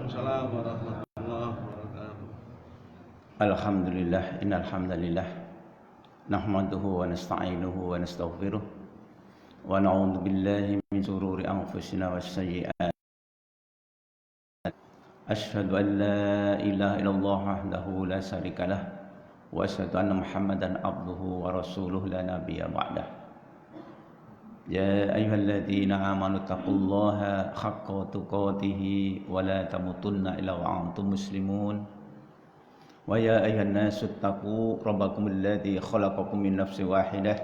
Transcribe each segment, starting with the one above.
Waalaikumsalam warahmatullahi wabarakatuh. Alhamdulillah, innal hamdalillah nahmaduhu wa nasta'inuhu wa nastaghfiruh wa na'udzu billahi min shururi anfusina wa sayyi'ati. Asyhadu an la ilaha illallah wahdahu la syarikalah wa asyhadu anna Muhammadan abduhu wa rasuluhu la nabiyya ba'dah. Ya ayyuhalladzina amanu taqullaha haqqa tuqatih wa la tamutunna illa wa antum muslimun. Wa ya ayyuhan nasu taqu rabbakumul ladzi khalaqakum min nafsin wahidah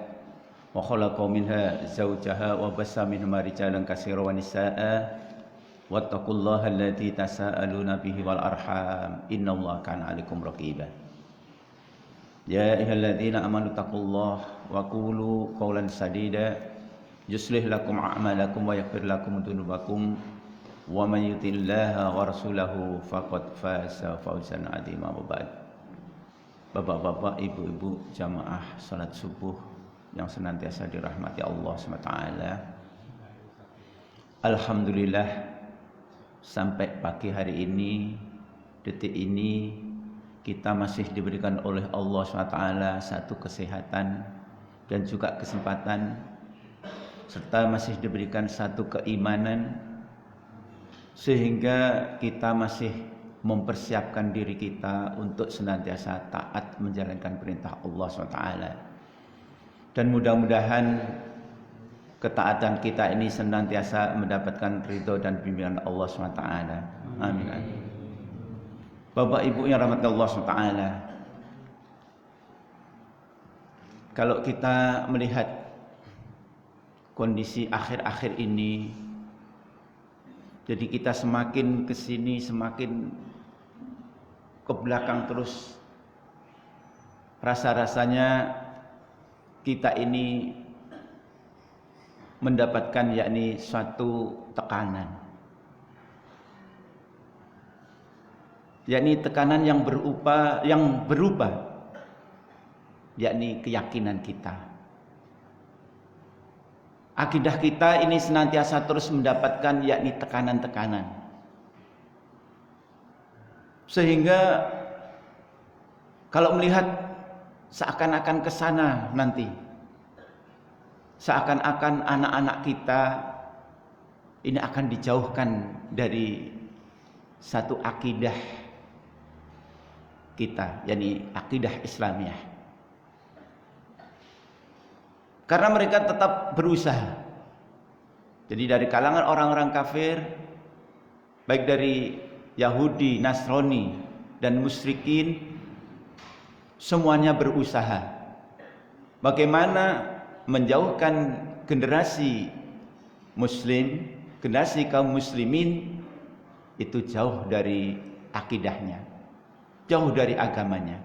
wa khalaqa minha zawjaha wa bassa minhuma rijalan katsiran wa nisaa'a wattaqullaha alladzi tasaaluna bihi wal arham innallaha kana 'alaikum raqiba. Ya ayyuhalladzina amanu taqullaha wa qulu qawlan sadida yuslih lakum a'malakum wa yaghfir lakum dzunubakum wa may yuti'illaha wa rasulahu faqad faza fawzan 'azima. Bapak-bapak, ibu-ibu jamaah salat subuh yang senantiasa dirahmati Allah SWT. Alhamdulillah, sampai pagi hari ini, detik ini, kita masih diberikan oleh Allah SWT satu kesehatan dan juga kesempatan, serta masih diberikan satu keimanan, sehingga kita masih mempersiapkan diri kita untuk senantiasa taat menjalankan perintah Allah SWT. Dan mudah-mudahan ketaatan kita ini senantiasa mendapatkan ridho dan bimbingan Allah SWT. Amin. Bapak Ibu yang rahmat Allah SWT, kalau kita melihat kondisi akhir-akhir ini, jadi kita semakin kesini semakin ke belakang terus, rasa-rasanya kita ini mendapatkan yakni suatu tekanan, yakni tekanan yang berubah yakni keyakinan kita. Akidah kita ini senantiasa terus mendapatkan yakni tekanan-tekanan, sehingga kalau melihat seakan-akan ke sana nanti, seakan-akan anak-anak kita ini akan dijauhkan dari satu akidah kita, yakni akidah Islamiyah. Karena mereka tetap berusaha. Jadi dari kalangan orang-orang kafir, baik dari Yahudi, Nasrani, dan musyrikin, semuanya berusaha bagaimana menjauhkan generasi muslim, generasi kaum muslimin itu jauh dari akidahnya, jauh dari agamanya.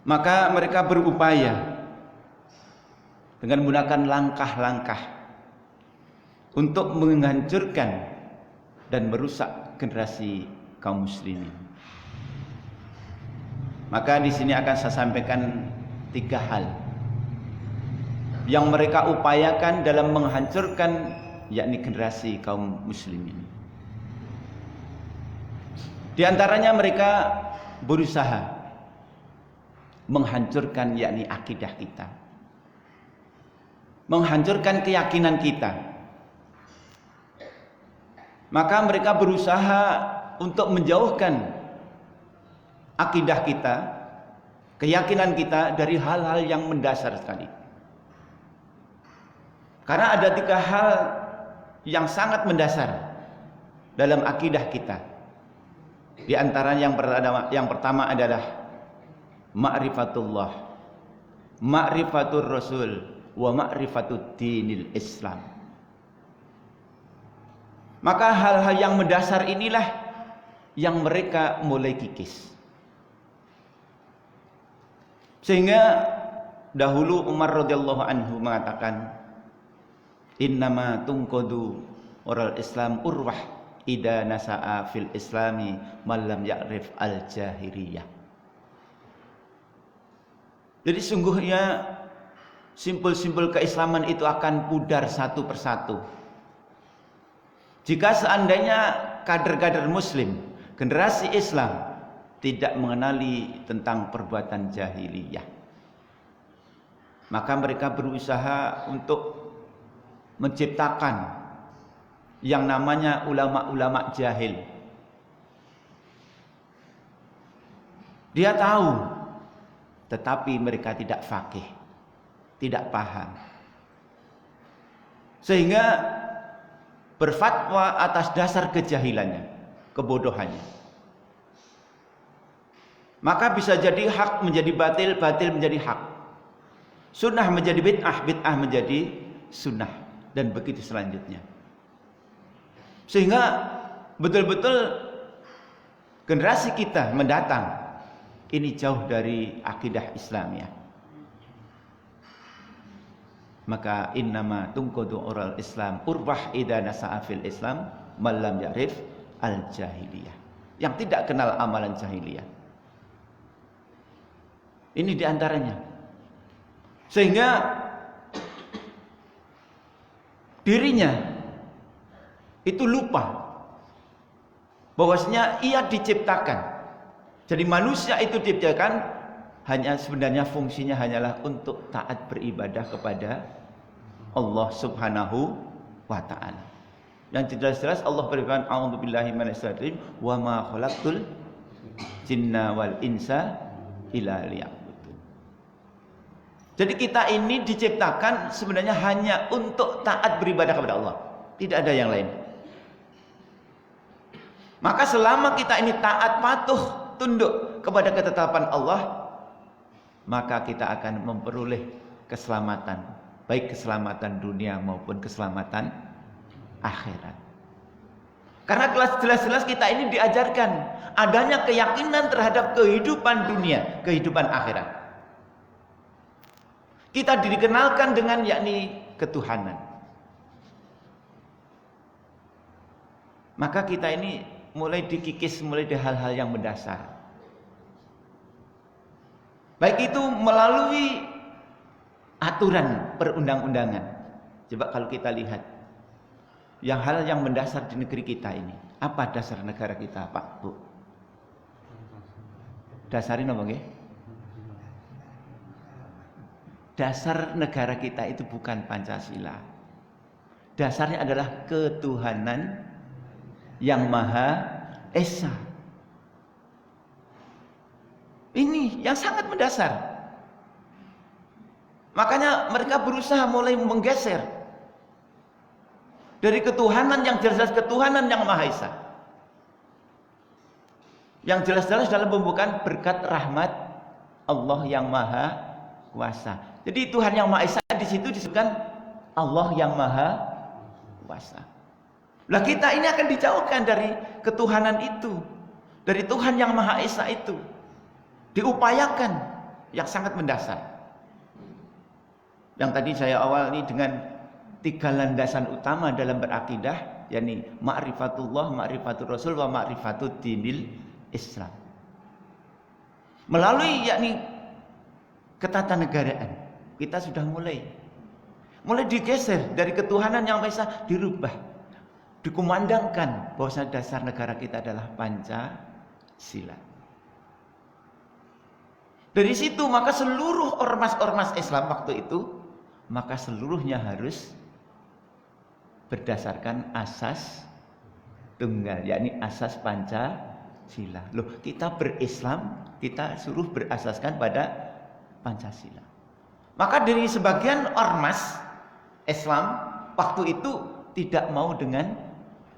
Maka mereka berupaya dengan menggunakan langkah-langkah untuk menghancurkan dan merusak generasi kaum muslimin. Maka di sini akan saya sampaikan 3 hal yang mereka upayakan dalam menghancurkan yakni generasi kaum muslimin. Di antaranya mereka berusaha menghancurkan yakni akidah kita, menghancurkan keyakinan kita. Maka mereka berusaha untuk menjauhkan akidah kita, keyakinan kita dari hal-hal yang mendasar sekali. Karena ada 3 hal yang sangat mendasar dalam akidah kita. Di antara yang pertama adalah ma'rifatullah, ma'rifatur rasul, wa ma'rifatud dinil Islam. Maka hal-hal yang mendasar inilah yang mereka mulai kikis. Sehingga dahulu Umar radhiyallahu anhu mengatakan, innama tunqadu oral Islam urwah ida nasa'a fil islami man lam ya'rif al jahiliyah. Jadi sungguhnya simpul-simpul keislaman itu akan pudar satu persatu jika seandainya kader-kader muslim, generasi Islam tidak mengenali tentang perbuatan jahiliyah. Maka mereka berusaha untuk menciptakan yang namanya ulama-ulama jahil. Dia tahu, tetapi mereka tidak faqih, tidak paham. Sehingga berfatwa atas dasar kejahilannya, kebodohannya. Maka bisa jadi hak menjadi batil, batil menjadi hak. Sunnah menjadi bid'ah, bid'ah menjadi sunnah. Dan begitu selanjutnya. Sehingga betul-betul generasi kita mendatang ini jauh dari akidah Islamiyah. Maka innama tungkudu oral Islam urwah idha nasa'a fil Islam malam ya'rif al jahiliyah. Yang tidak kenal amalan jahiliyah. Ini diantaranya. Sehingga dirinya itu lupa bahwasanya ia diciptakan. Jadi manusia itu diciptakan hanya sebenarnya fungsinya hanyalah untuk taat beribadah kepada Allah Subhanahu wa taala. Yang jelas-jelas Allah berfirman, a'udzubillahi minasyaitonir rajim, wa ma khalaqtul jinna wal insa illa liya'budun. Jadi kita ini diciptakan sebenarnya hanya untuk taat beribadah kepada Allah. Tidak ada yang lain. Maka selama kita ini taat, patuh, tunduk kepada ketetapan Allah, maka kita akan memperoleh keselamatan. Baik keselamatan dunia maupun keselamatan akhirat. Karena jelas-jelas kita ini diajarkan adanya keyakinan terhadap kehidupan dunia, kehidupan akhirat. Kita dikenalkan dengan yakni ketuhanan. Maka kita ini mulai dikikis mulai dari hal-hal yang mendasar. Baik itu melalui aturan perundang-undangan. Coba kalau kita lihat yang hal yang mendasar di negeri kita ini, apa dasar negara kita, Pak, Bu? Dasarin apa nggih? Dasar negara kita itu bukan Pancasila. Dasarnya adalah ketuhanan yang Maha Esa. Ini yang sangat mendasar. Makanya mereka berusaha mulai menggeser dari ketuhanan yang jelas-jelas ketuhanan yang Maha Esa. Yang jelas-jelas dalam pembukaan berkat rahmat Allah yang Maha Kuasa. Jadi Tuhan yang Maha Esa di situ disebutkan Allah yang Maha Kuasa. Lah kita ini akan dijauhkan dari ketuhanan itu, dari Tuhan yang Maha Esa itu. Diupayakan yang sangat mendasar. Yang tadi saya awali dengan 3 landasan utama dalam berakidah, yakni ma'rifatullah, ma'rifatul Rasul, wa ma'rifatud dinil Islam. Melalui yakni ketatanegaraan, kita sudah mulai digeser dari ketuhanan yang Maha Esa, dirubah, dikumandangkan bahwa dasar negara kita adalah Pancasila. Dari situ maka seluruh ormas-ormas Islam waktu itu, maka seluruhnya harus berdasarkan asas tunggal, yakni asas Pancasila. Loh, kita berislam, kita suruh berasaskan pada Pancasila. Maka dari sebagian ormas Islam waktu itu tidak mau dengan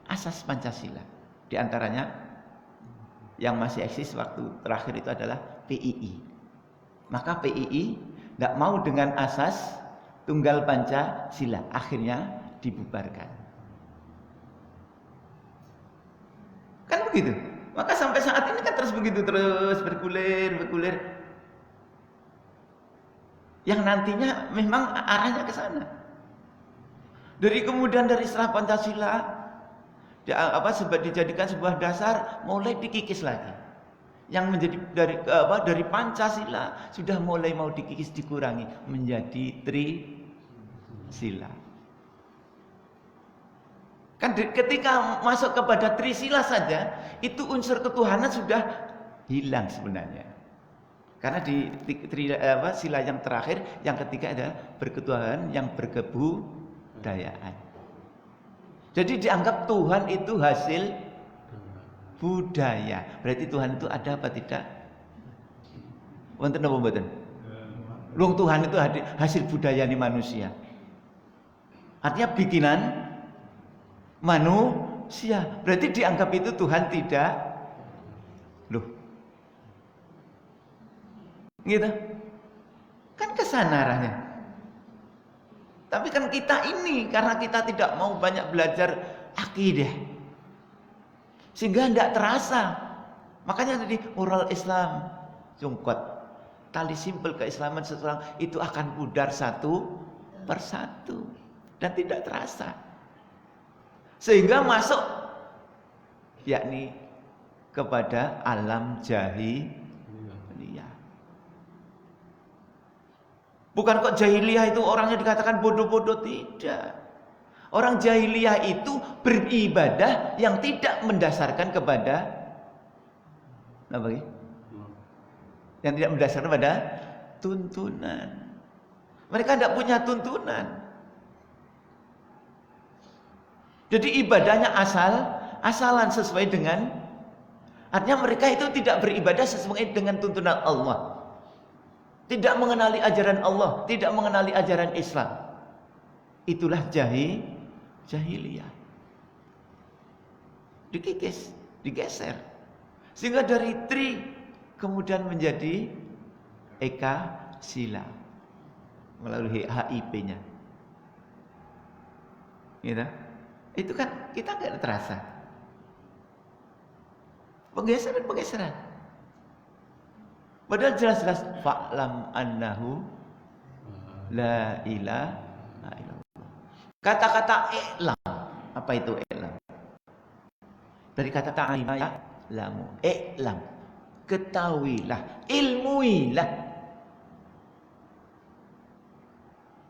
asas Pancasila. Di antaranya yang masih eksis waktu terakhir itu adalah PII. Maka PII tidak mau dengan asas tunggal Pancasila. Akhirnya dibubarkan. Kan begitu. Maka sampai saat ini kan terus begitu, terus bergulir. Yang nantinya memang arahnya ke sana. Dari kemudian dari setelah Pancasila dijadikan sebuah dasar, mulai dikikis lagi. Yang menjadi dari Pancasila sudah mulai mau dikikis, dikurangi menjadi Trisila. Ketika masuk kepada trisila saja, itu unsur ketuhanan sudah hilang sebenarnya. Karena di sila yang terakhir, yang ketiga adalah berketuhanan yang berkebudayaan. Jadi dianggap Tuhan itu hasil budaya. Berarti Tuhan itu ada apa tidak? Wonten apa mboten? Luang Tuhan itu hasil budaya nih manusia. Artinya bikinan manusia. Berarti dianggap itu Tuhan tidak. Loh. Gitu. Kan kesana arahnya. Tapi kan kita ini karena kita tidak mau banyak belajar akidah. Sehingga tidak terasa. Makanya tadi moral Islam jungkot. Tali simpel keislaman seseorang itu akan pudar satu persatu dan tidak terasa. Sehingga masuk yakni kepada alam jahiliyah. Bukan kok jahiliyah itu orangnya dikatakan bodoh-bodoh, tidak. Orang jahiliyah itu beribadah yang tidak mendasarkan kepada apa ya? Yang tidak mendasarkan pada tuntunan. Mereka tidak punya tuntunan. Jadi ibadahnya asalan sesuai dengan, artinya mereka itu tidak beribadah sesuai dengan tuntunan Allah. Tidak mengenali ajaran Allah, tidak mengenali ajaran Islam. Itulah jahiliyah. Dikikis, digeser. Sehingga dari tri kemudian menjadi eka sila melalui HIP-nya. Gitu. Itu kan kita nggak terasa. Penggeseran. Padahal jelas-jelas fa'lam annahu la ilaha illallah. Kata-kata i'lam. Apa itu i'lam? Dari kata ta'alima ya lamu. I'lam. Ketahuilah, ilmuilah.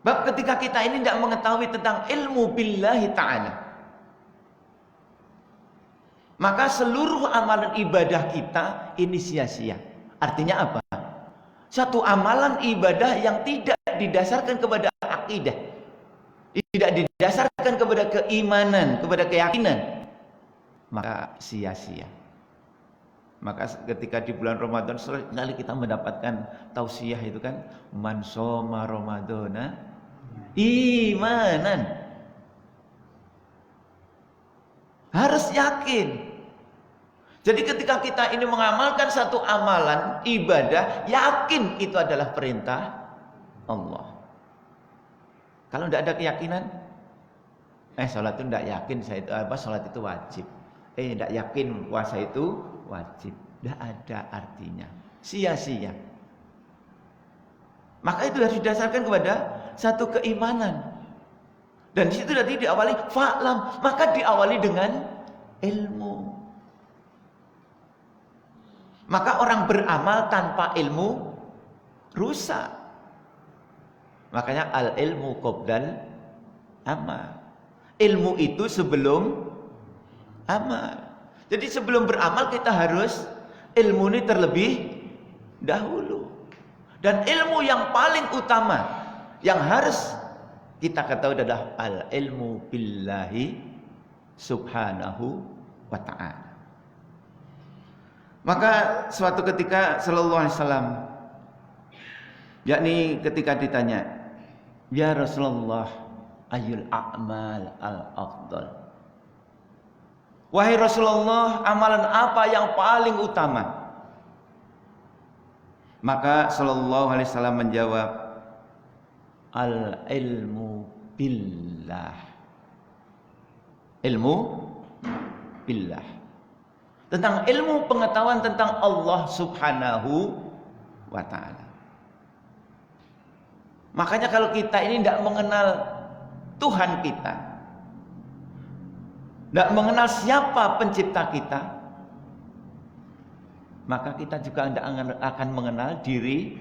Bab ketika kita ini tidak mengetahui tentang ilmu billahi ta'ala, maka seluruh amalan ibadah kita ini sia-sia. Artinya apa? Satu amalan ibadah yang tidak didasarkan kepada akidah, tidak didasarkan kepada keimanan, kepada keyakinan, maka sia-sia. Maka ketika di bulan Ramadan sekali kita mendapatkan tausiah itu kan, man shoma ramadhana imanan. Harus yakin. Jadi ketika kita ini mengamalkan satu amalan ibadah, yakin itu adalah perintah Allah. Kalau tidak ada keyakinan, sholat itu tidak yakin sholat itu wajib. Tidak yakin puasa itu wajib. Tidak ada artinya. Sia-sia. Maka itu harus didasarkan kepada satu keimanan. Dan di situ tadi diawali fa'lam, maka diawali dengan ilmu. Maka orang beramal tanpa ilmu rusak. Makanya al-ilmu qabdal amal. Ilmu itu sebelum amal. Jadi sebelum beramal kita harus ilmu ini terlebih dahulu. Dan ilmu yang paling utama yang harus kita ketahui adalah al-ilmu billahi subhanahu wa ta'ala. Maka suatu ketika sallallahu alaihi wasallam, yakni ketika ditanya, ya Rasulullah, ayyul a'mal al-afdal? Wahai Rasulullah, amalan apa yang paling utama? Maka sallallahu alaihi wasallam menjawab, al-ilmu billah. Ilmu billah. Tentang ilmu pengetahuan tentang Allah subhanahu wa ta'ala. Makanya kalau kita ini tidak mengenal Tuhan kita, tidak mengenal siapa pencipta kita, maka kita juga tidak akan mengenal diri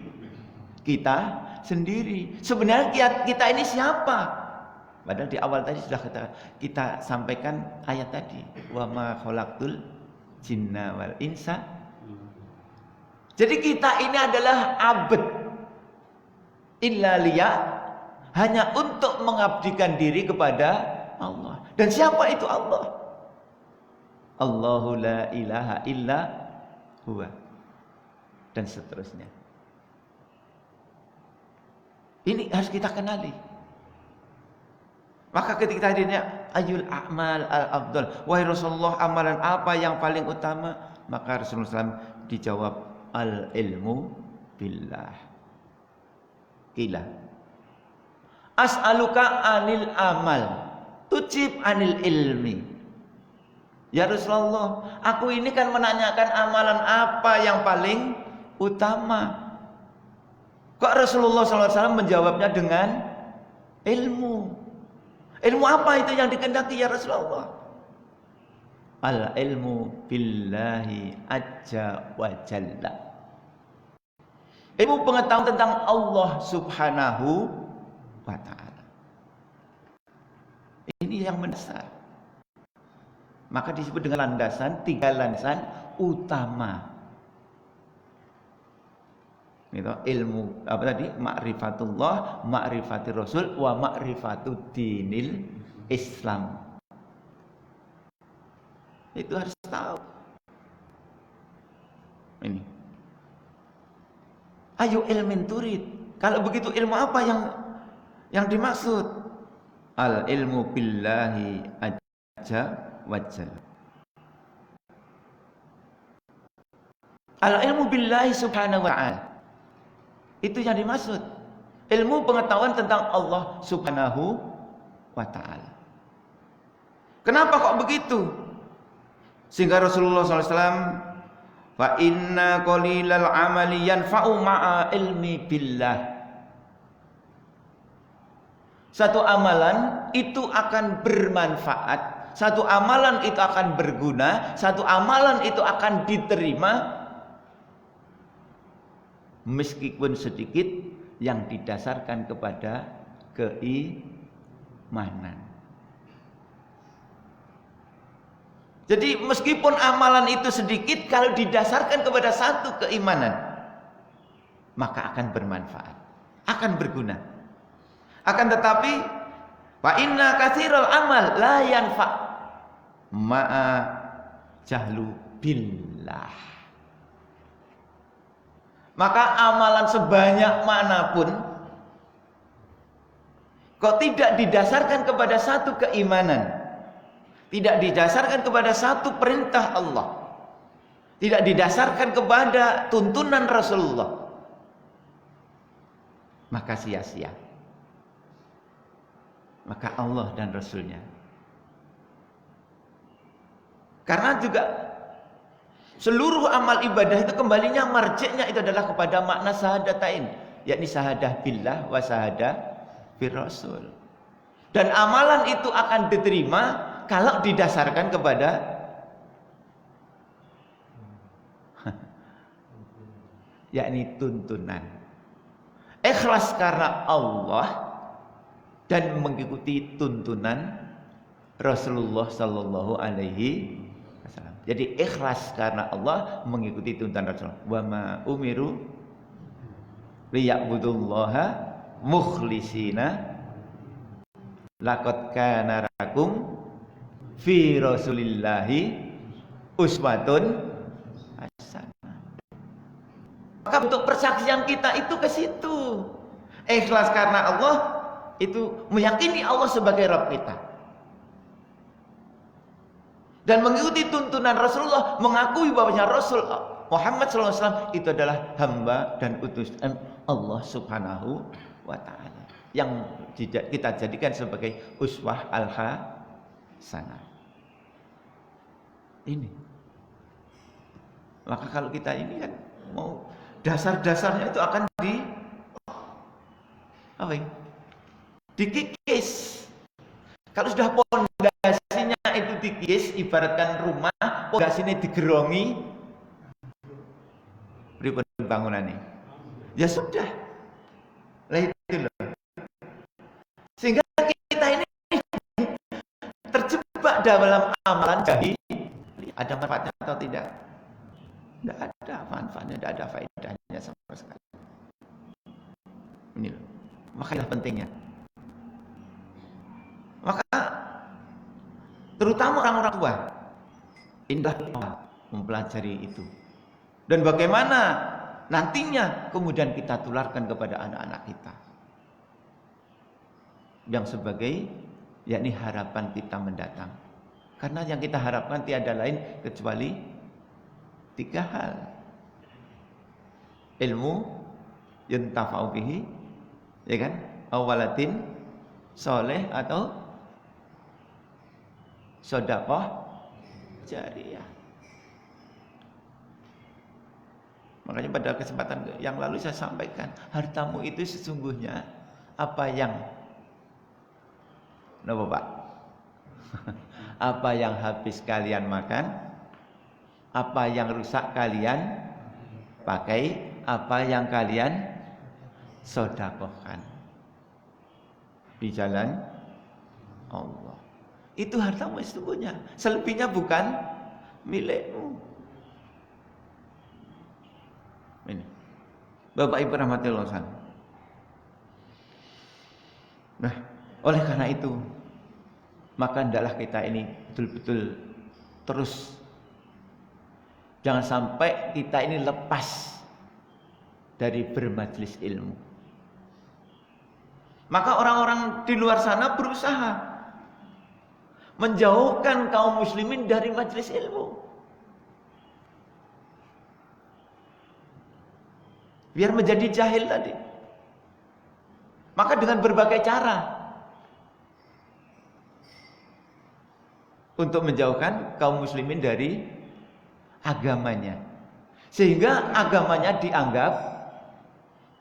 kita sendiri. Sebenarnya kita ini siapa? Padahal di awal tadi sudah kita sampaikan ayat tadi, wa ma khalaqtul jinna wal insa. Jadi kita ini adalah abd illa liya, hanya untuk mengabdikan diri kepada Allah. Dan siapa itu Allah? Allahu la ilaha illa huwa. Dan seterusnya. Ini harus kita kenali. Maka ketika tadinya ayul a'mal al-afdal, wahai Rasulullah, amalan apa yang paling utama? Maka Rasulullah SAW dijawab al-ilmu billah. Qila as'aluka anil amal tujib anil ilmi. Ya Rasulullah, aku ini kan menanyakan amalan apa yang paling utama. Kok Rasulullah SAW menjawabnya dengan ilmu? Ilmu apa itu yang dikehendaki ya Rasulullah? Al-ilmu billahi azza wa jalla. Ilmu pengetahuan tentang Allah Subhanahu wa ta'ala. Ini yang mendasar. Maka disebut dengan landasan, 3 landasan utama. Itu ilmu apa tadi? Ma'rifatullah, ma'rifati Rasul, wa ma'rifatud dinil Islam. Itu harus tahu. Ini. Ayo ilmin turid. Kalau begitu ilmu apa yang dimaksud? Al ilmu billahi azza wa jalla. Al ilmu billahi subhanahu wa ta'ala. Itu yang dimaksud. Ilmu pengetahuan tentang Allah Subhanahu wa ta'ala. Kenapa kok begitu? Sehingga Rasulullah SAW, fa inna qalilal amali yanfa'u ma'a ilmi billah. Satu amalan itu akan bermanfaat, satu amalan itu akan berguna, satu amalan itu akan diterima meskipun sedikit yang didasarkan kepada keimanan. Jadi meskipun amalan itu sedikit, kalau didasarkan kepada satu keimanan, maka akan bermanfaat, akan berguna. Akan tetapi, fa inna katsiral amal la yanfa ma'a jahlu billah. Maka amalan sebanyak manapun, kok tidak didasarkan kepada satu keimanan, tidak didasarkan kepada satu perintah Allah, tidak didasarkan kepada tuntunan Rasulullah, maka sia-sia. Maka Allah dan Rasulnya. Karena juga seluruh amal ibadah itu kembalinya marjiknya itu adalah kepada makna syahadatain, yakni syahadah billah wa syahadah bir rasul. Dan amalan itu akan diterima kalau didasarkan kepada yakni tuntunan. Ikhlas karena Allah dan mengikuti tuntunan Rasulullah sallallahu alaihi wasallam. Jadi ikhlas karena Allah, mengikuti tuntunan Rasulullah. Wa ma umiru liya'budullaha mukhlisina laqad kana lakum fi rasulillahi uswatun hasanah. Maka bentuk persaksian kita itu ke situ. Ikhlas karena Allah itu meyakini Allah sebagai Rabb kita. Dan mengikuti tuntunan Rasulullah, mengakui bahwasanya Rasul Muhammad SAW itu adalah hamba dan utusan Allah Subhanahu wa ta'ala, yang kita jadikan sebagai uswah al-hasanah. Ini. Maka kalau kita ini kan mau dasar-dasarnya itu akan dikikis. Kalau sudah pondasinya itu dikikis, ibaratkan rumah, pondasinya digerongi, beri bangunannya, ya sudah. Lah itu loh. Sehingga kita ini dalam amalan jahili ada manfaatnya atau tidak? Tidak ada manfaatnya, tidak ada faedahnya sama sekali. Ini loh. Makanya pentingnya. Maka terutama orang-orang tua, indahlah mempelajari itu. Dan bagaimana nantinya kemudian kita tularkan kepada anak-anak kita. Yang sebagai yakni harapan kita mendatang. Karena yang kita harapkan tiada lain kecuali 3 hal. Ilmu yuntafa'u bihi, ya kan? Awalatin soleh atau sedekah jariyah. Makanya pada kesempatan yang lalu saya sampaikan, hartamu itu sesungguhnya apa yang Pak? Apa yang habis kalian makan, apa yang rusak kalian pakai, apa yang kalian sedekahkan di jalan Allah. Itu hartamu sesungguhnya. Selebihnya bukan milikmu. Ini. Bapak Ibu rahmatullah. Nah, oleh karena itu, maka hendaklah kita ini betul-betul terus, jangan sampai kita ini lepas dari bermajlis ilmu. Maka orang-orang di luar sana berusaha menjauhkan kaum muslimin dari majlis ilmu, biar menjadi jahil tadi. Maka dengan berbagai cara untuk menjauhkan kaum muslimin dari agamanya, sehingga agamanya dianggap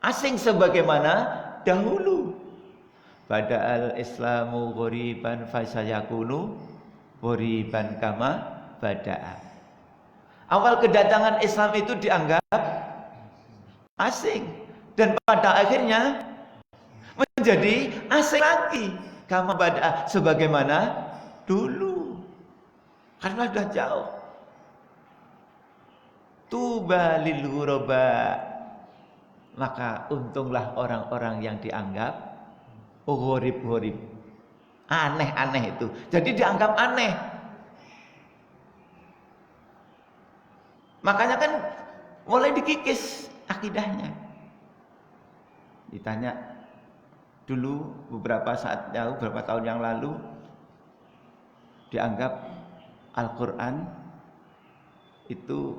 asing sebagaimana dahulu. Bada'al Islamu ghoriban fasayakunu ghoriban kama bada'a. Awal kedatangan Islam itu dianggap asing, dan pada akhirnya menjadi asing lagi kama bada'a, sebagaimana dulu. Karena sudah jauh. Tuba lil ghuraba, maka untunglah orang-orang yang dianggap ghorib-ghorib, aneh-aneh itu. Jadi dianggap aneh. Makanya kan mulai dikikis akidahnya. Ditanya dulu beberapa tahun yang lalu, dianggap Al-Quran itu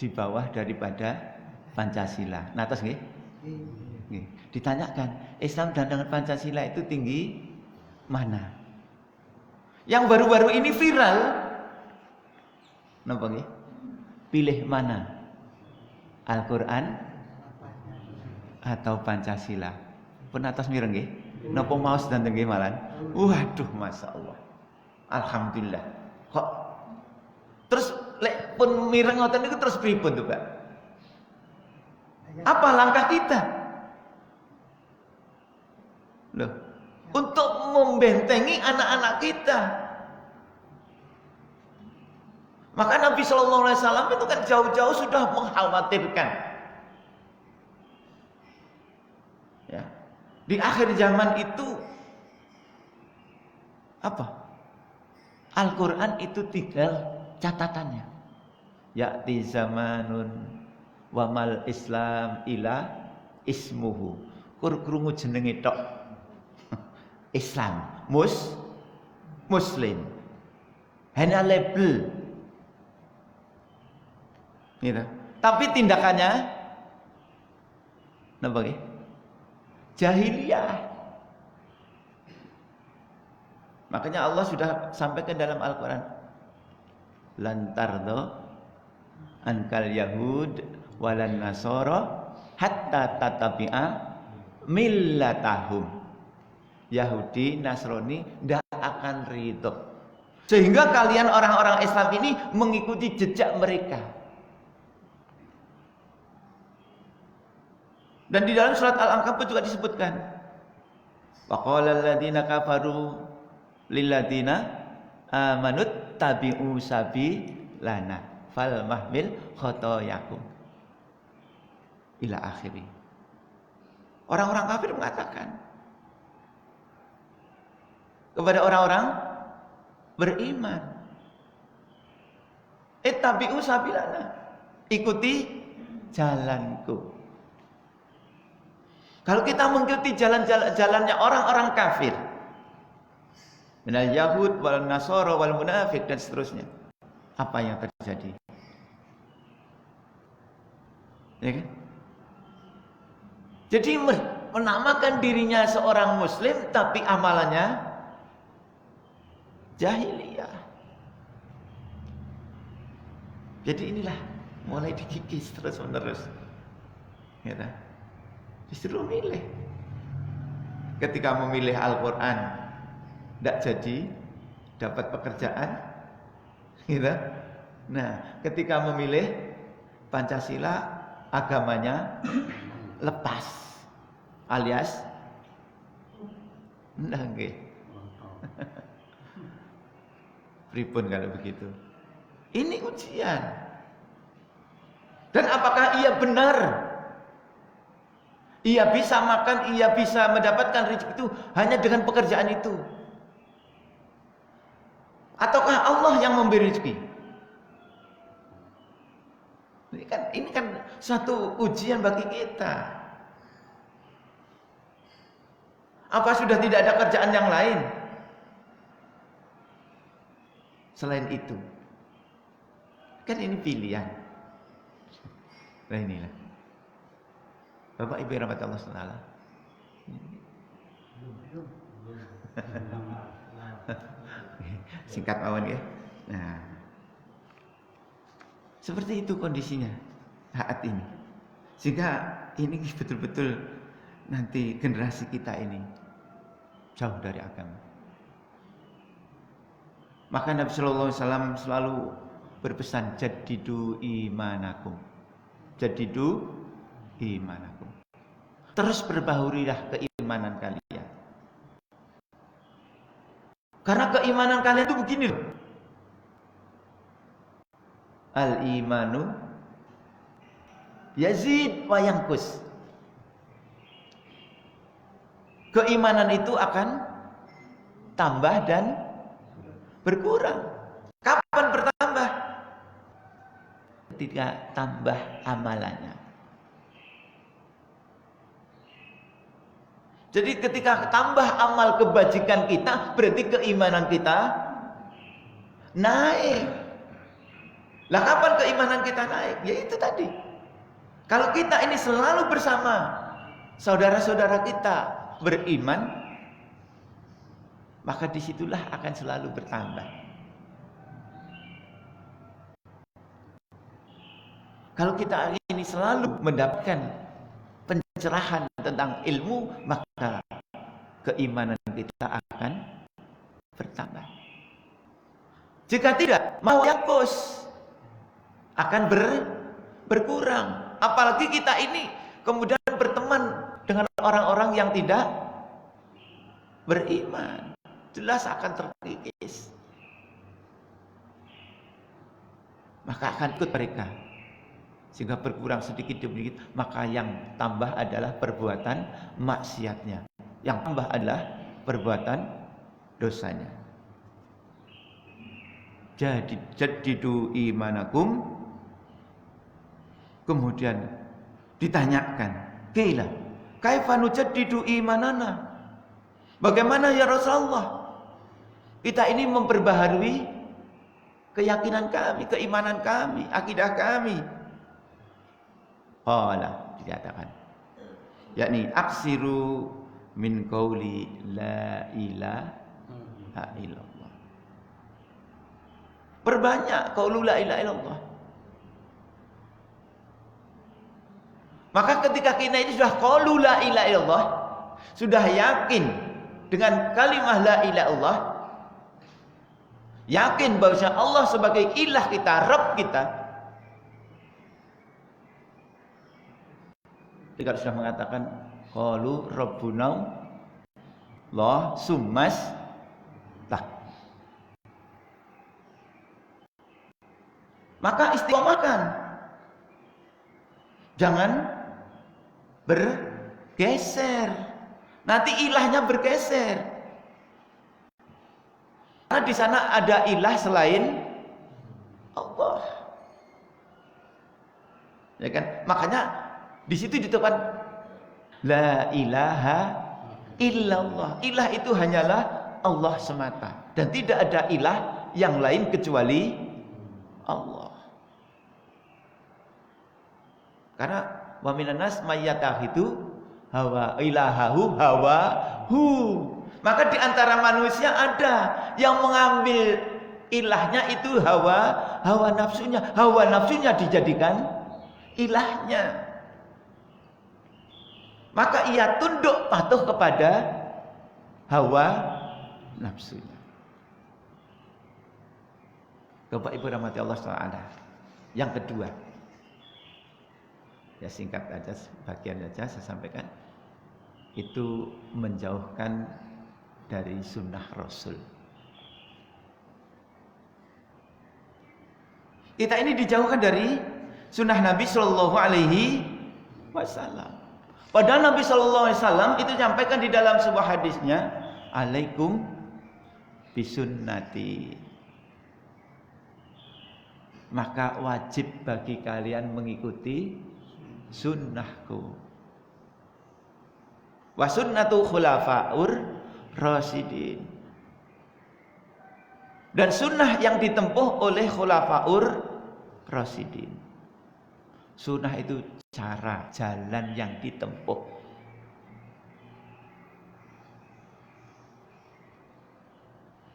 di bawah daripada Pancasila. Nah, terus nggih? Ditanyakan, Islam dan dengan Pancasila itu tinggi mana? Yang baru-baru ini viral, napa nggih? Pilih mana? Al-Quran atau Pancasila? Pun atas mireng nggih? Napa maos dan nggih malan? Waduh, Masya Allah. Alhamdulillah. Kok terus lek pun mireng ngoten niku terus pripun tuh, Pak? Apa langkah kita? Loh, untuk membentengi anak-anak kita. Maka Nabi SAW itu kan jauh-jauh sudah mengkhawatirkan, ya, di akhir zaman itu apa? Al-Quran itu tinggal catatannya. Ya'ti zamanun wamal Islam ila ismuhu. Kur-krungu jenenge tok. Islam, Muslim, hanya label, gitu. Tapi tindakannya, napa nggih? Jahiliyah. Makanya Allah sudah sampaikan dalam Al-Quran, lantardo ankal yahud walan nasoro hatta tatabi'a millatahum. Yahudi, Nasrani tidak akan ridho, sehingga kalian orang-orang Islam ini mengikuti jejak mereka. Dan di dalam surat Al-Ankabut juga disebutkan, wa qala alladziina kafaru lil ladziina amanut tabi'u sabilana fal mahmil khotoyakum ila akhiri. Orang-orang kafir mengatakan kepada orang-orang beriman, ittabi'u sabilana, ikuti jalanku. Kalau kita mengikuti jalannya orang-orang kafir, minal yahud wal nasara wal munafik dan seterusnya, apa yang terjadi? Ya kan? Jadi menamakan dirinya seorang muslim tapi amalannya jahiliyah. Jadi inilah mulai dikikis terus menerus. Ya kan? Disuruh milih. Ketika memilih Al-Quran tidak jadi dapat pekerjaan, gitu. Nah, ketika memilih Pancasila, agamanya lepas, alias nggih. Pripun kalau begitu? Ini ujian. Dan apakah ia benar? Ia bisa makan, ia bisa mendapatkan rezeki itu hanya dengan pekerjaan itu? Ataukah Allah yang memberi rezeki? Ini kan satu ujian bagi kita. Apa sudah tidak ada kerjaan yang lain selain itu? Kan ini pilihan. Nah inilah. Bapak Ibu rahmatullah taala. Singkat awan ya. Nah, seperti itu kondisinya saat ini. Sehingga ini betul-betul nanti generasi kita ini jauh dari agama. Maka Nabi Sallallahu Alaihi Wasallam selalu berpesan, jadidu imanakum, jadidu imanakum. Terus perbaharuilah keimanan kalian. Karena keimanan kalian itu begini loh. Al-imanu yazid wa yanqus. Keimanan itu akan tambah dan berkurang. Kapan bertambah? Ketika tambah amalannya. Jadi ketika tambah amal kebajikan kita, berarti keimanan kita naik. Lah kapan keimanan kita naik? Ya itu tadi. Kalau kita ini selalu bersama saudara-saudara kita beriman, maka disitulah akan selalu bertambah. Kalau kita ini selalu mendapatkan pencerahan tentang ilmu, maka keimanan kita akan bertambah. Jika tidak, mau yangkus akan berkurang. Apalagi kita ini kemudian berteman dengan orang-orang yang tidak beriman, jelas akan terkikis. Maka akan ikut mereka. Sehingga berkurang sedikit demi sedikit, maka yang tambah adalah perbuatan maksiatnya, yang tambah adalah perbuatan dosanya. Jadi jadidu imanakum. Kemudian ditanyakan, qila kaifa nujaddidu imanana? Bagaimana ya Rasulullah? Kita ini memperbaharui keyakinan kami, keimanan kami, akidah kami. Qala, dikatakan, yakni aksiru min qauli la ilaha illallah. Perbanyak qaulu la ilaha illallah. Maka ketika kita ini sudah qaulu la ilaha illallah, sudah yakin dengan kalimah la ilaha illallah, yakin bahwa Allah sebagai ilah kita, Rabb kita. Jika sudah mengatakan qalu rabbuna Allah summas tak, Maka istiqomahkan. Jangan bergeser. Nanti ilahnya bergeser. Karena di sana ada ilah selain Allah. Ya kan? Makanya di situ ditekan la ilaha illallah. Ilah itu hanyalah Allah semata dan tidak ada ilah yang lain kecuali Allah. Karena wa minan nas mayyatahidu hawa ilahahu hawahu. Maka di antara manusia ada yang mengambil ilahnya itu hawa nafsunya. Hawa nafsunya dijadikan ilahnya. Maka ia tunduk patuh kepada hawa nafsunya. Bapak Ibu rahmati Allah SWT. Yang kedua, ya singkat aja, bagian aja saya sampaikan, itu menjauhkan dari sunnah Rasul. Kita ini dijauhkan dari sunnah Nabi Shallallahu Alaihi Wasallam. Padahal Nabi Shallallahu Alaihi Wasallam itu sampaikan di dalam sebuah hadisnya, alaikum bisunnati. Maka wajib bagi kalian mengikuti sunnahku. Wa sunnatu khulafaur rasyidin. Dan sunnah yang ditempuh oleh khulafaur rasyidin. Sunnah itu cara, jalan yang ditempuh.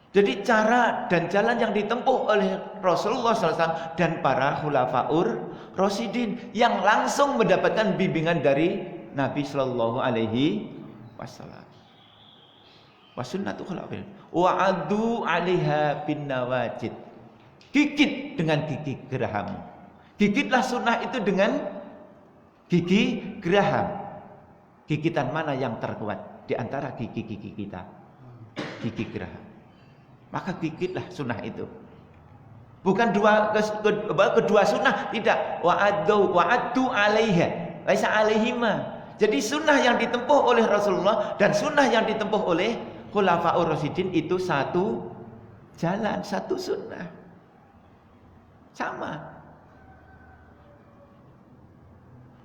Jadi cara dan jalan yang ditempuh oleh Rasulullah SAW dan para khulafaur rasyidin yang langsung mendapatkan bimbingan dari Nabi Sallallahu Alaihi Wasallam. Wasunnatu khulafaur wa adu 'alaiha bin nawajid. Gigit dengan gigi geraham. Gigitlah sunnah itu dengan gigi geraham. Gigitan mana yang terkuat di antara gigi-gigi kita? Gigi geraham. Maka gigitlah sunnah itu. Bukan kedua sunnah, tidak. Wa'addu 'alaiha, laisa 'alaihima. Jadi sunnah yang ditempuh oleh Rasulullah dan sunnah yang ditempuh oleh khulafaur rasyidin itu satu jalan, satu sunnah. Sama.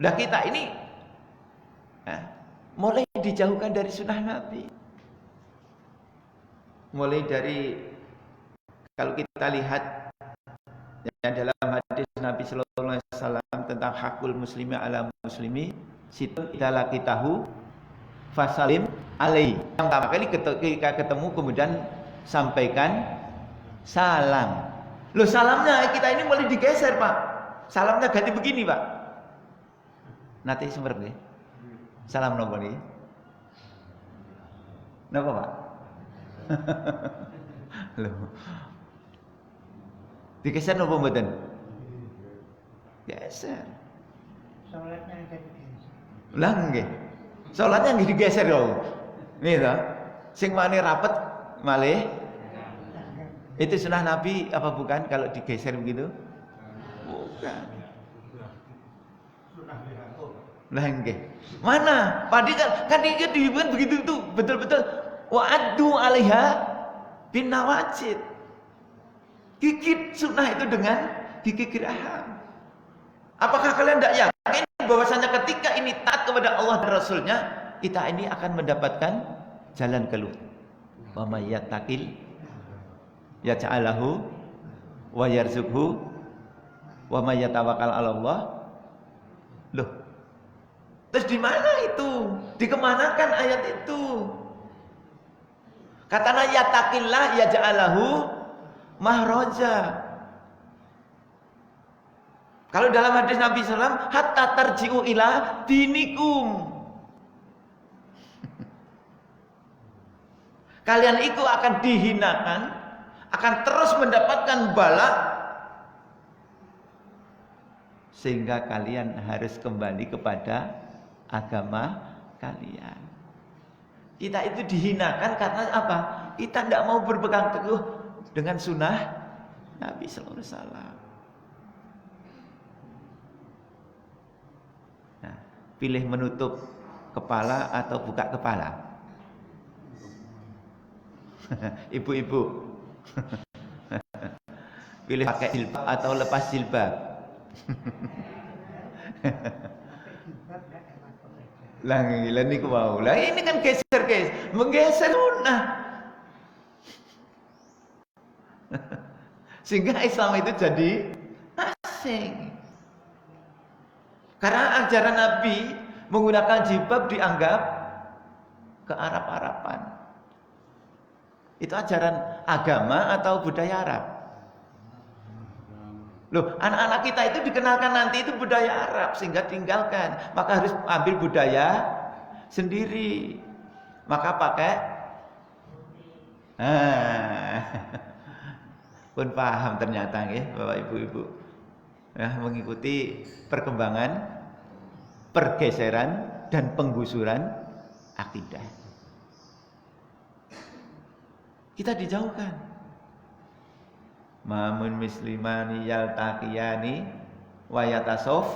Nah kita ini mulai dijauhkan dari sunnah Nabi. Mulai dari, kalau kita lihat ya, dalam hadis Nabi Sallallahu Alaihi Wasallam tentang hakul muslimi ala muslimi, situ kita lagi tahu fasalim alaihi. Yang pertama kali ketika ketemu kemudian sampaikan salam. Loh, salamnya kita ini mulai digeser, Pak. Salamnya ganti begini, Pak. Nanti seperti salam nopo nih. Napa, Pak? Loh. Digeser nopo mboten? Geser. Salatnya yang digeser. Lah nggih. Salatnya nggih digeser yo. Nih to. Sing mane rapet malih. Itu sunnah Nabi apa bukan kalau digeser begitu? Bukan. Lah nggih. Mana? Padahal kan dia dibuat begitu tuh, betul-betul wa'addu 'alaiha bin nawajid. Gigit sunnah itu dengan gigi geraham. Apakah kalian tidak yakin bahwasanya ketika ini taat kepada Allah dan Rasulnya, kita ini akan mendapatkan jalan keluar? Wa may yattaqil yaj'alahu wa yarzuqhu wa may yatawakkal 'ala Allah. Loh. Terus di mana itu? Dikemanakan ayat itu? Katanya yattaqillah yaj'alahu mahraja. Kalau dalam hadis Nabi SAW, hatta tarji'u ila dinikum. Kalian itu akan dihinakan, akan terus mendapatkan bala, sehingga kalian harus kembali kepada agama kalian. Kita itu dihinakan karena apa? Kita tidak mau berpegang teguh dengan sunnah Nabi Sallallahu Alaihi Wasallam. Nah, pilih menutup kepala atau buka kepala? Ibu-ibu. Pilih pakai jilbab atau lepas jilbab? Lah gila niku mau. Lah ini kan geser guys, menggeser sunnah. Sehingga Islam itu jadi asing. Karena ajaran Nabi menggunakan jilbab dianggap kearab-araban. Itu ajaran agama atau budaya Arab? Loh, anak-anak kita itu dikenalkan nanti itu budaya Arab sehingga tinggalkan. Maka harus ambil budaya sendiri. Maka pakai pun paham ternyata ya Bapak Ibu-ibu. Ya, mengikuti perkembangan, pergeseran dan penggusuran akidah. Kita dijauhkan. Mamun muslimani yaltaqiyani wa yatasof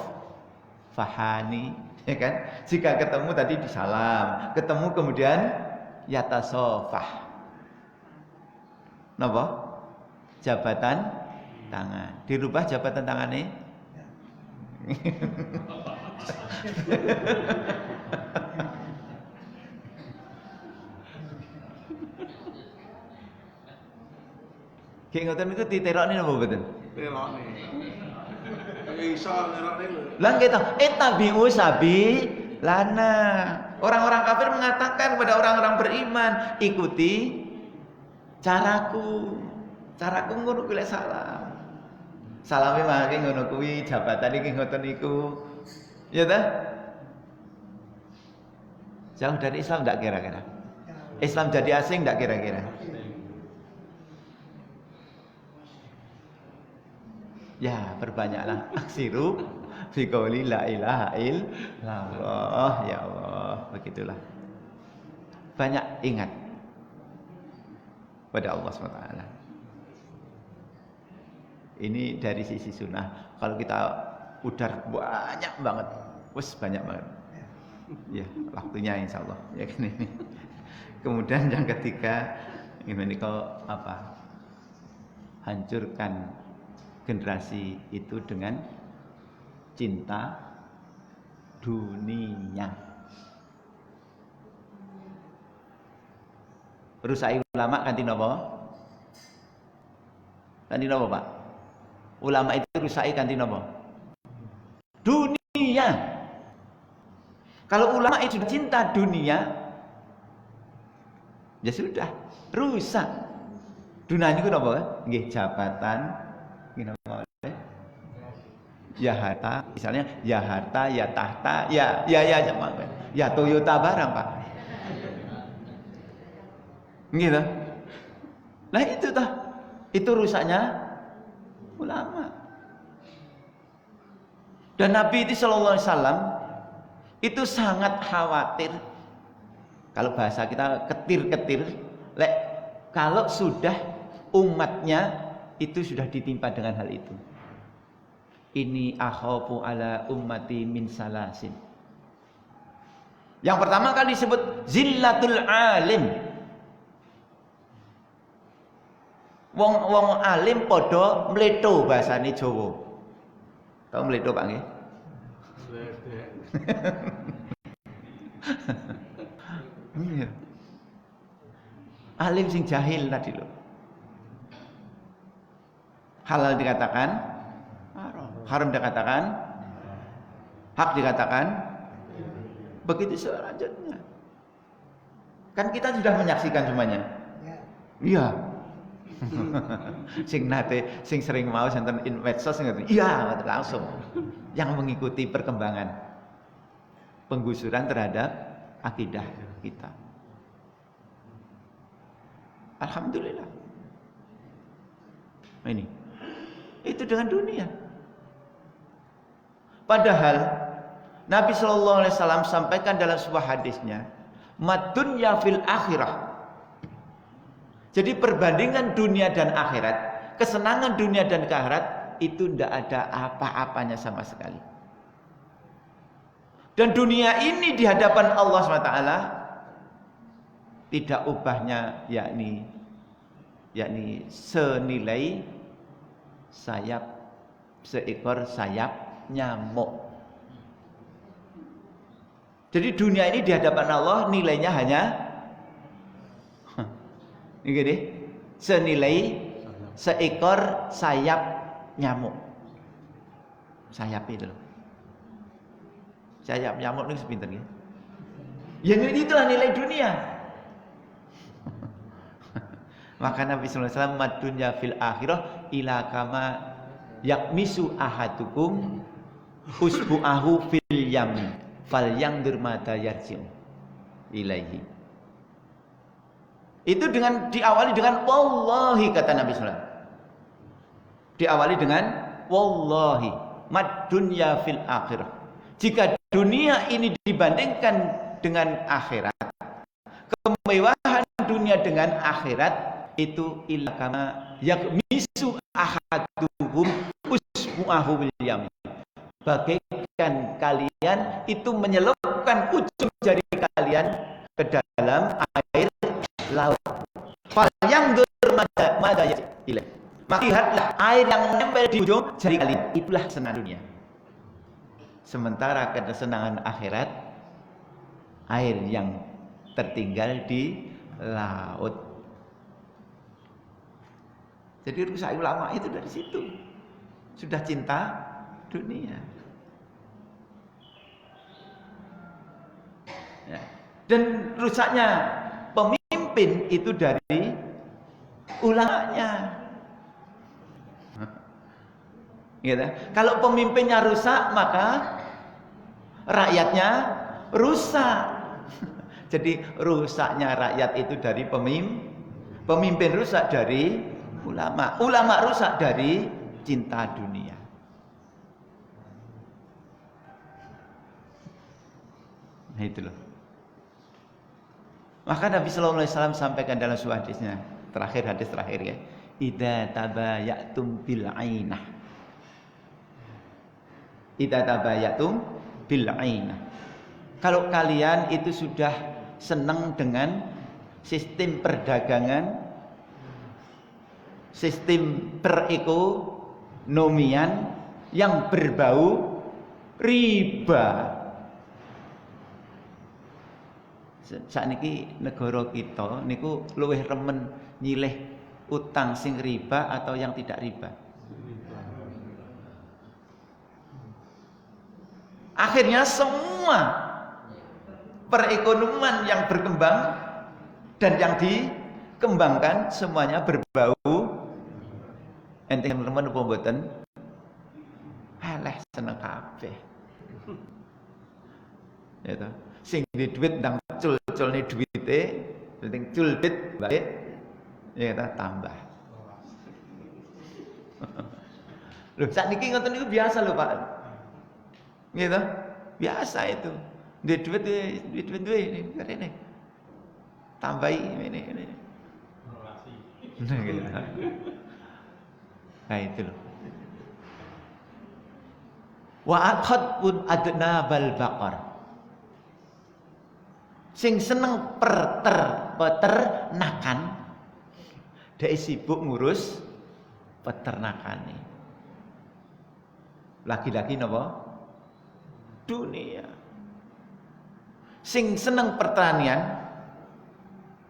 fahani, ya kan? Jika ketemu tadi disalam, ketemu kemudian yatasofah. Napa? Jabatan tangan. Dirubah jabatan tangannya. Ki ngoten niku diterokne napa mboten? Terokne. Iso nerokne lho. Lah nggih to, tabi'u sabi lana. Orang-orang kafir mengatakan kepada orang-orang beriman, ikuti caraku. Caraku ngono kuwi lek salam. Salame mangke ngono kuwi, jabatan iki ngoten niku. Ya ta? Jauh dari Islam enggak kira-kira? Islam jadi asing enggak kira-kira? Ya, perbanyaklah aksiru fi qouli la ilaha illallah. Ya Allah, begitulah. Banyak ingat pada Allah SWT. Ini dari sisi sunnah. Kalau kita udah banyak banget, wes banyak banget. Ya, waktunya insya Allah. Ya ini. Kemudian yang ketiga, ini kalau apa? Hancurkan generasi itu dengan cinta dunia. Rusai ulama kanthi napa? Kanthi napa, Pak? Ulama itu rusai kanthi napa? Dunia. Kalau ulama itu cinta dunia, ya sudah, rusak. Dunia niku napa? Nggih jabatan, nggih napa? Ya harta, misalnya ya harta, ya tahta, ya sama. Ya Toyota barang, Pak. Gitu. Nah itu toh, itu rusaknya ulama. Dan Nabi itu Sallallahu Alaihi Wasallam itu sangat khawatir. Kalau bahasa kita ketir-ketir, kalau sudah umatnya itu sudah ditimpa dengan hal itu. Ini akhafu ala ummati min salasin. Yang pertama kali disebut zillatul alim. Wong alim podo mleto bahasane Jawa. Tahu mleto Pak nggih? Alim sing jahil tadi loh. Halal dikatakan haram dikatakan, hak dikatakan, begitu selanjutnya. Kan kita sudah menyaksikan semuanya. Iya. sing sering mau nonton medsos ngerti. Iya, langsung. Yang mengikuti perkembangan penggusuran terhadap akidah kita. Alhamdulillah. Ini. Itu dengan dunia. Padahal Nabi Shallallahu Alaihi Wasallam sampaikan dalam sebuah hadisnya, "Madunya fil akhirah." Jadi perbandingan dunia dan akhirat, kesenangan dunia dan akhirat itu tidak ada apa-apanya sama sekali. Dan dunia ini di hadapan Allah SWT tidak ubahnya yakni senilai seekor sayap nyamuk. Jadi dunia ini di hadapan Allah nilainya hanya ini deh, senilai seekor sayap nyamuk. Sayap itu loh. Sayap nyamuk ini sepinter ya. Yang ini itulah nilai dunia. Maka Nabi sallallahu alaihi wasallam madunya fil akhirah ila kama yakmisu ahadukum usbu'ahu fil yamin falyandur mata yarji'u ilaihi. Itu diawali dengan wallahi, kata Nabi sallallahu alaihi wasallam. Diawali dengan wallahi madunya fil akhirah. Jika dunia ini dibandingkan dengan akhirat, kemewahan dunia dengan akhirat itu illa kama yakmisu ahaduhum usbu'ahu bil yamin. Bagaikan kalian itu menyelupkan ujung jari kalian ke dalam air laut. Fal yang mada ya ilah. Maka lihatlah air yang menempel di ujung jari kalian, itulah senang dunia. Sementara kesenangan akhirat air yang tertinggal di laut. Jadi rusak ulama itu dari situ. Sudah cinta dunia. Ya. Dan rusaknya pemimpin itu dari ulamanya. Gitu. Kalau pemimpinnya rusak, maka rakyatnya rusak. Jadi rusaknya rakyat itu dari pemimpin rusak dari ulama rusak dari cinta dunia. Nah itu loh. Maka Nabi sallallahu alaihi wasallam sampaikan dalam sebuah hadisnya, hadis terakhir ya, idza tabayatum bil ainah. Idza tabayatum bil ainah. Kalau kalian itu sudah senang dengan sistem perdagangan, sistem perekonomian yang berbau riba. Sakniki negara kita niku luwih remen nyilih utang sing riba atau yang tidak riba. Akhirnya semua perekonomian yang berkembang dan yang dikembangkan semuanya berbau enteng teman apa mboten? Eleh seneng kabeh. Ya toh. Sing di duit ndang cul-culne duwite, penting culbit balik ya ta tambah. Lho sakniki ngoten niku biasa lho Pak. Nggih toh? Biasa itu. Duit ini karene. Tambahi ini. Nah itu loh. Wa aqad pun adna bal baqar. Sing seneng peternakan, dia sibuk ngurus peternakane. Lagi-lagi napa? Dunia. Sing seneng pertanian,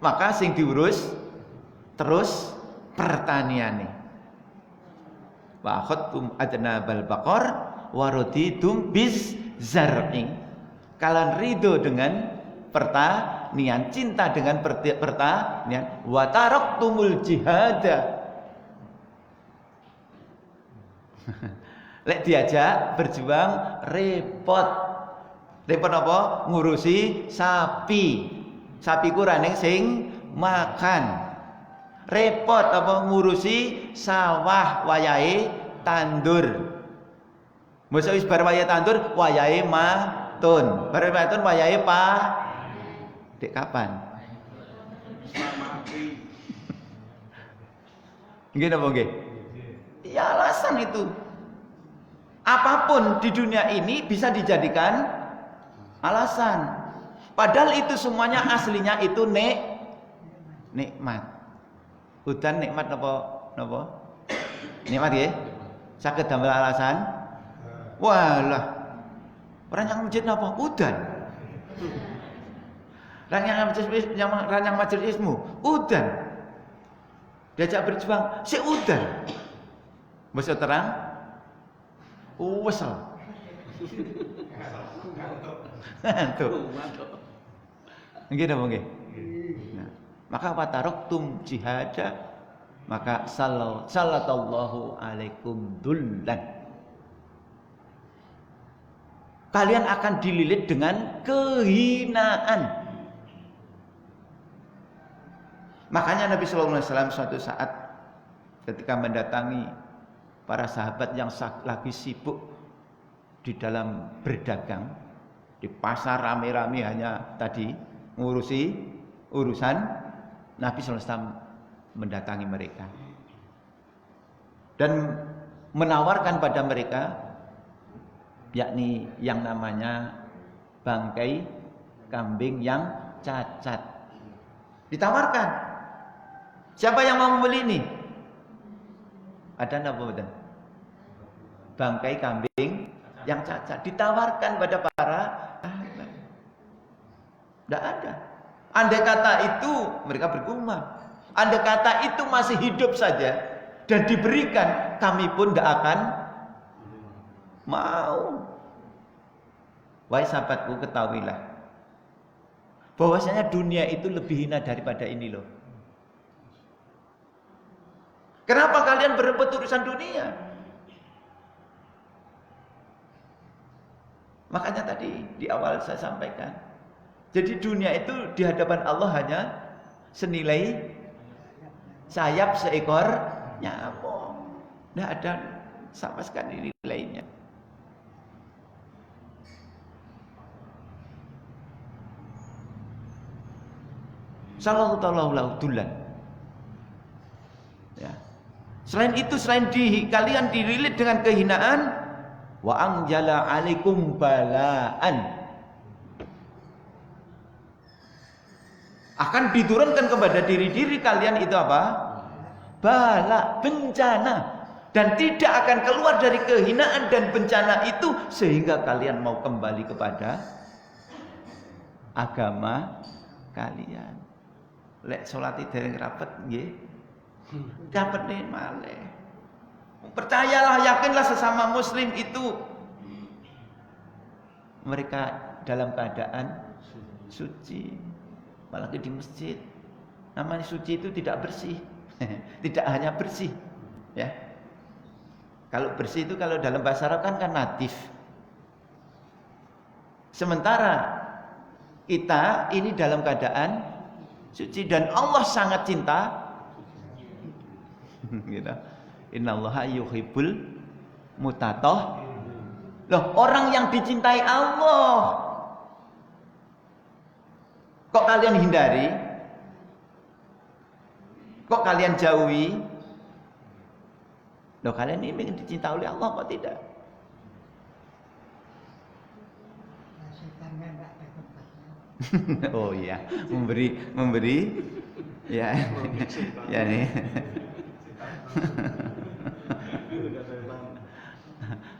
maka sing diurus terus pertaniane. Wa akhadtum adnabal baqar wa raditum biz zar'i. Kalian ridho dengan pertanian, cinta dengan pertanian, wa taraktumul jihada. Lek diajak berjuang repot. Repot apa? Ngurusi sapi. Sapi ku raning sing makan. Repot apa ngurusi sawah wayahe tandur. Mosok wis bar wayahe tandur, wayahe matun. Bar matun wayahe Dek kapan? Nggih napa nggih? Ya alasan itu. Apapun di dunia ini bisa dijadikan alasan. Padahal itu semuanya aslinya itu nikmat. Udan nikmat napa? Nikmat nggih? Saged damel alasan? Walah. Orang yang masjid napa? Udan. Yang majelismu udan. Diajak berjuang si udan. Masa terang wesel. Tuh. Nggih napa nggih? Nah, maka wataroktum jihada, maka sallallahu alaikum dullan. Kalian akan dililit dengan kehinaan. Makanya Nabi sallallahu alaihi wasallam suatu saat ketika mendatangi para sahabat yang lagi sibuk di dalam berdagang di pasar rame-rame hanya tadi ngurusi urusan, Nabi sallallahu alaihi wasallam mendatangi mereka dan menawarkan pada mereka yakni yang namanya bangkai kambing yang cacat. Ditawarkan. Siapa yang mau membeli ini? Ada apa betul? Bangkai kambing yang cacat ditawarkan pada para sahabat. Tidak ada. Andai kata itu mereka bergumam. Andai kata itu masih hidup saja dan diberikan, kami pun tidak akan mau. Wahai sahabatku, ketahuilah bahwasanya dunia itu lebih hina daripada ini loh. Kenapa kalian berebut urusan dunia? Makanya tadi di awal saya sampaikan. Jadi dunia itu di hadapan Allah hanya senilai sayap seekor nyamuk. Tidak ada sama sekali nilainya. Sallallahu alaihi dullan. Ya. Selain itu, selain kalian dililit dengan kehinaan, wa anjala alaikum balaan. Akan diturunkan kepada diri-diri kalian itu apa? Bala, bencana. Dan tidak akan keluar dari kehinaan dan bencana itu sehingga kalian mau kembali kepada agama kalian. Lek salati dereng rapet nggih. Dapat nih malih. Percayalah, yakinlah sesama muslim itu mereka dalam keadaan suci. Apalagi di masjid. Namanya suci itu tidak bersih. Tidak hanya bersih, ya. Kalau bersih itu kalau dalam bahasa Arab kan natif. Sementara kita ini dalam keadaan suci dan Allah sangat cinta gitu. Innallaha yuhibbul mutatah. Loh, orang yang dicintai Allah kok kalian hindari? Kok kalian jauhi? Loh, kalian ini ingin dicintai oleh Allah kok tidak? Oh iya, memberi ya. Ya nih.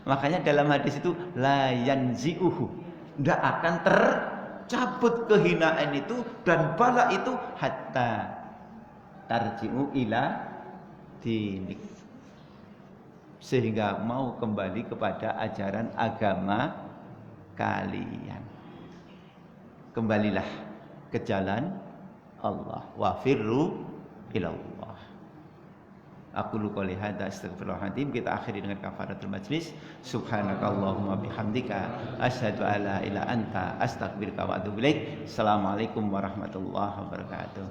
Makanya dalam hadis itu la yanzi'uhu, tidak akan tercabut kehinaan itu dan bala itu hatta tarji'u ila dinik, sehingga mau kembali kepada ajaran agama kalian. Kembalilah ke jalan Allah, wa firru ilallah. Aku qouli hadza astaghfirullahaladzim. Kita akhiri dengan kafaratul majlis. Subhanakallahumma bihamdika asyhadu an la ilaha anta astaghfiruka wa atubu ilaik. Assalamualaikum warahmatullahi wabarakatuh.